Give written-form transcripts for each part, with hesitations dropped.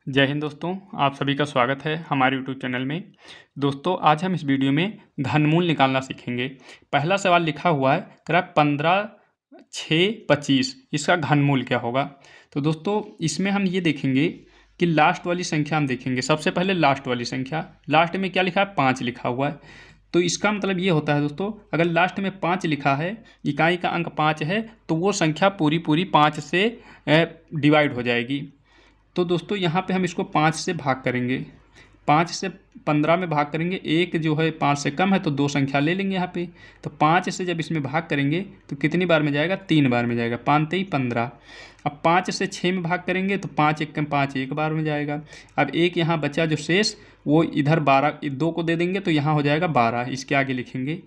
जय हिंद दोस्तों, आप सभी का स्वागत है हमारे यूट्यूब चैनल में। दोस्तों आज हम इस वीडियो में घनमूल निकालना सीखेंगे। पहला सवाल लिखा हुआ है करीब 15, 6, 25 इसका घनमूल क्या होगा। तो दोस्तों इसमें हम ये देखेंगे कि लास्ट वाली संख्या हम देखेंगे। सबसे पहले लास्ट वाली संख्या, लास्ट में क्या लिखा है 5 लिखा हुआ है। तो इसका मतलब ये होता है दोस्तों, अगर लास्ट में 5 लिखा है, इकाई का अंक 5 है, तो वो संख्या पूरी 5 से डिवाइड हो जाएगी। तो दोस्तों यहाँ पे हम इसको 5 से भाग करेंगे, 5 से 15 में भाग करेंगे। एक जो है 5 से कम है तो 2 संख्या ले लेंगे यहाँ पे। तो 5 से जब इसमें भाग करेंगे तो कितनी बार में जाएगा, 3 बार में जाएगा। 5 3 15। अब 5 से 6 में भाग करेंगे तो 5 1 5 एक बार में जाएगा। अब एक यहाँ बचा जो शेष, वो इधर 12 2 को दे देंगे तो यहाँ हो जाएगा 12, इसके आगे लिखेंगे।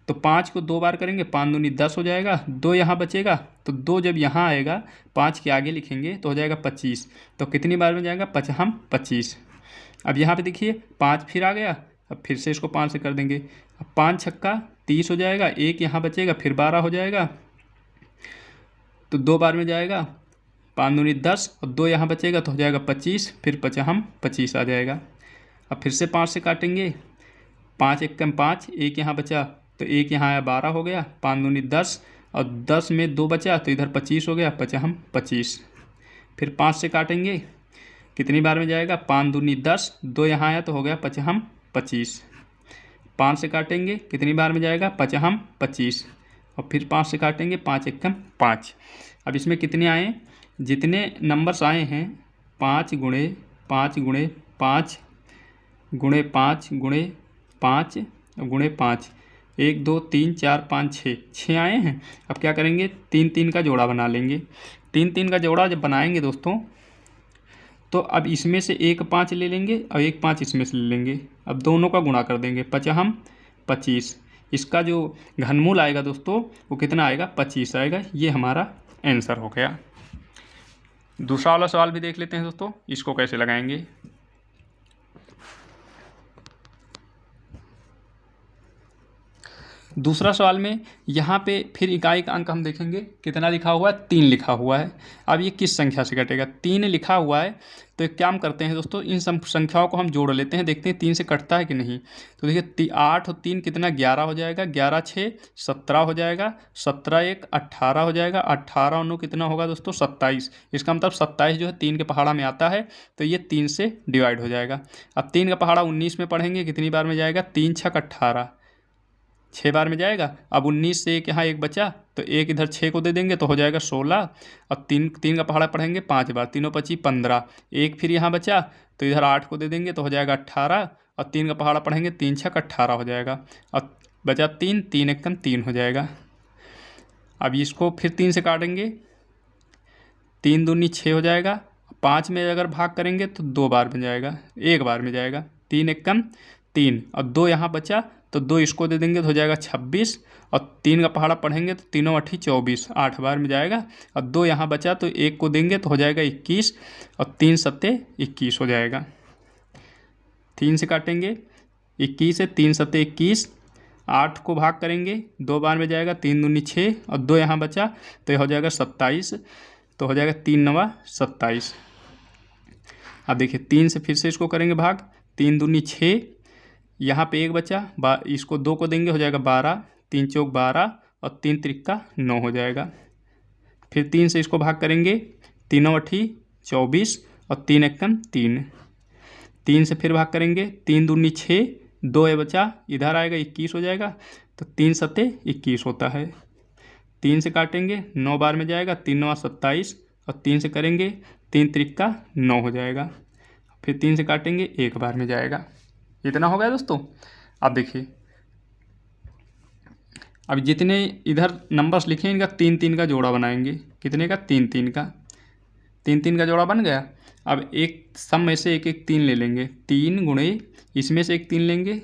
तो 5 को 2 बार करेंगे, 5 दूनी 10 हो जाएगा। 2 यहाँ बचेगा तो 2 जब यहाँ आएगा 5 के आगे लिखेंगे तो हो जाएगा 25। तो कितनी बार में जाएगा, 25। अब यहाँ पे देखिए 5 फिर आ गया, अब फिर से इसको 5 से कर देंगे। अब 5 छक्का 30 हो जाएगा, एक यहाँ बचेगा फिर 12 हो जाएगा, तो 2 बार में जाएगा। 5 दूनी 10 और 2 यहाँ बचेगा तो हो जाएगा 25, फिर 25 आ जाएगा। अब फिर से 5 से काटेंगे, 5 1 5, एक यहाँ बचा तो एक यहाँ आया 12 हो गया। 5 दूनी 10 और 10 में 2 बचा तो इधर 25 हो गया, 25। फिर 5 से काटेंगे, कितनी बार में जाएगा, 5 दूनी 10, 2 यहाँ आया तो हो गया 25। 5 से काटेंगे, कितनी बार में जाएगा, 25। और फिर 5 से काटेंगे, 5 1 5। अब इसमें कितने आए, जितने नंबर्स आए हैं 5 गुणे 5 गुणे 5 गुणे 5 गुणे 5 गुणे 5, 1 2 3 4 5 6 आए हैं। अब क्या करेंगे, 3 3 का जोड़ा बना लेंगे। 3 3 का जोड़ा जब बनाएंगे दोस्तों, तो अब इसमें से एक 5 ले लेंगे और एक 5 इसमें से ले लेंगे। अब दोनों का गुणा कर देंगे, 25। इसका जो घनमूल आएगा दोस्तों वो कितना आएगा, 25 आएगा। ये हमारा आंसर हो गया। दूसरा वाला सवाल भी देख लेते हैं दोस्तों, इसको कैसे लगाएंगे। दूसरा सवाल में यहाँ पे फिर इकाई का अंक हम देखेंगे, कितना लिखा हुआ है, 3 लिखा हुआ है। अब ये किस संख्या से कटेगा, 3 लिखा हुआ है। तो एक काम करते हैं दोस्तों, इन सब संख्याओं को हम जोड़ लेते हैं, देखते हैं 3 से कटता है कि नहीं। तो देखिए 8 और 3 कितना, 11 हो जाएगा। 11 6 17 हो जाएगा। 17 1 18 हो जाएगा। 18 और 9 कितना होगा दोस्तों, 27। इसका मतलब 27 जो है 3 के पहाड़ा में आता है, तो ये 3 से डिवाइड हो जाएगा। अब 3 का पहाड़ा 19 में पढ़ेंगे, कितनी बार में जाएगा, 3 6 18, 6 बार में जाएगा। अब 19 से एक यहाँ एक बचा तो एक इधर 6 को दे देंगे तो हो जाएगा 16। और 3 का पहाड़ा पढ़ेंगे 5 बार, 3 25 15, एक फिर यहाँ बचा तो इधर 8 को दे देंगे तो हो जाएगा 18। और 3 का पहाड़ा पढ़ेंगे 3 6 18 हो जाएगा। और बचा 3 3 1 3 हो जाएगा। अब इसको फिर 3 से काटेंगे, 3 दूनी 6 हो जाएगा। 5 में अगर भाग करेंगे तो 2 बार में जाएगा, एक बार में जाएगा। 3 1 3 और 2 यहाँ बचा तो 2 इसको दे देंगे तो हो जाएगा 26। और 3 का पहाड़ा पढ़ेंगे तो 3 8 24, 8 बार में जाएगा। और 2 यहाँ बचा तो 1 को देंगे तो हो जाएगा 21। और 3 7 21 हो जाएगा। 3 से काटेंगे, 21 से 3 7 21, 8 को भाग करेंगे 2 बार में जाएगा, 3 दूनी 6 और 2 यहाँ बचा तो हो जाएगा 27। तो हो जाएगा 3 9 27। अब देखिए 3 से फिर से इसको करेंगे भाग, 3 दूनी 6, यहाँ पे एक बचा, इसको 2 को देंगे हो जाएगा 12, 3 चौक 12 और 3 त्रिक्का 9 हो जाएगा। फिर 3 से इसको भाग करेंगे, 3 8 24 और 3 1 3, 3 से फिर भाग करेंगे, 3 दूनी 6, 2 ये बचा इधर आएगा 21 हो जाएगा। तो 3 7 21 होता है। 3 से काटेंगे, 9 बार में जाएगा, 3 9 27 और 3 से करेंगे 3 त्रिक्का 9 हो जाएगा। फिर 3 से काटेंगे, एक बार में जाएगा। इतना हो गया दोस्तों। अब देखिए, अब जितने इधर नंबर्स लिखे हैं इनका 3 3 का जोड़ा बनाएंगे। कितने का, 3 3 का। 3 3 का जोड़ा बन गया। अब एक सम में से एक एक 3 ले लेंगे, 3 गुणे इसमें से एक 3 लेंगे,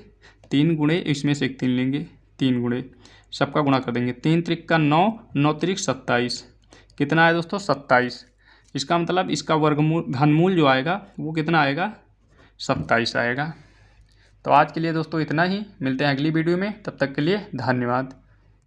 3 गुणे इसमें से एक 3 लेंगे, 3 गुणे सबका गुणा कर देंगे। 3 त्रिक्का 9, 9 त्रिक 27, कितना है दोस्तों, 27। इसका मतलब इसका वर्गमूल घनमूल जो आएगा वो कितना आएगा, 27 आएगा। तो आज के लिए दोस्तों इतना ही, मिलते हैं अगली वीडियो में, तब तक के लिए धन्यवाद।